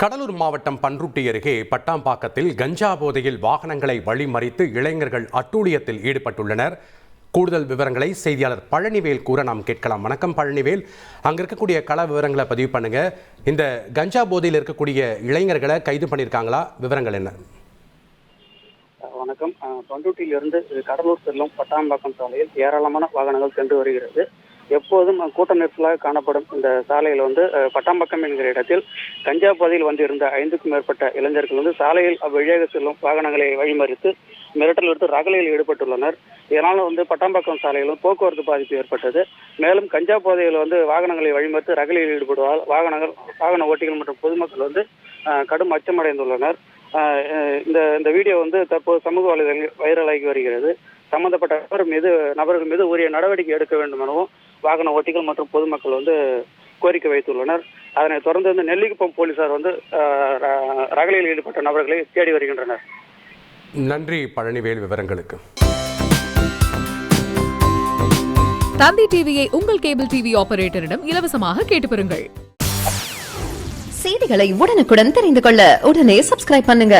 கடலூர் மாவட்டம் பன்ருட்டி அருகே பட்டாம்பாக்கத்தில் கஞ்சா போதையில் வாகனங்களை வழிமறித்து இளைஞர்கள் அட்டூழியத்தில் ஈடுபட்டுள்ளனர். கூடுதல் விவரங்களை செய்தியாளர் பழனிவேல் கூற நாம் கேட்கலாம். வணக்கம் பழனிவேல், அங்க இருக்கக்கூடிய கள விவரங்களை பதிவு பண்ணுங்க. இந்த கஞ்சா போதையில் இருக்கக்கூடிய இளைஞர்களை கைது பண்ணியிருக்காங்களா? விவரங்கள் என்ன? வணக்கம். பண்ருட்டியிலிருந்து கடலூர் செல்லும் பட்டாம்பாக்கம் சாலையில் ஏராளமான வாகனங்கள் சென்று வருகிறது. எப்போதும் கூட்ட நெரிசலாக காணப்படும் இந்த சாலையில் பட்டாம்பாக்கம் என்கிற இடத்தில் கஞ்சா போதையில் இருந்த 5க்கும் மேற்பட்ட இளைஞர்கள் சாலையில் வழியாக செல்லும் வாகனங்களை வழிமறித்து மிரட்டல் எடுத்து ரகளையில் ஈடுபட்டுள்ளனர். இதனால் பட்டாம்பாக்கம் சாலையிலும் போக்குவரத்து பாதிப்பு ஏற்பட்டது. மேலும் கஞ்சா போதையில் வாகனங்களை வழிமறித்து ரகளையில் ஈடுபடுவதால் வாகன ஓட்டிகள் மற்றும் பொதுமக்கள் கடும் அச்சமடைந்துள்ளனர். இந்த வீடியோ தற்போது சமூக வலைதளங்களில் வைரலாகி வருகிறது. சம்பந்தப்பட்ட நபர்கள் மீது உரிய நடவடிக்கை எடுக்க வேண்டும் எனவும் வாகன ஓட்டிகள் மற்றும் பொதுமக்கள் கோரிக்கை வைத்துள்ளனர். அதனைத் தொடர்ந்து நெல்லிக்குப்பம் போலீசார் ரகளையில் ஈடுபட்ட நபர்களை தேடி வருகின்றனர். நன்றி பழனிவேல் விவரங்களுக்கு. தந்தி டிவியை உங்கள் கேபிள் டிவி ஆபரேட்டரிடம் இலவசமாக கேட்டு பெறுங்கள். செய்திகளை உடனுக்குடன் தெரிந்து கொள்ள உடனே சப்ஸ்கிரைப் பண்ணுங்க.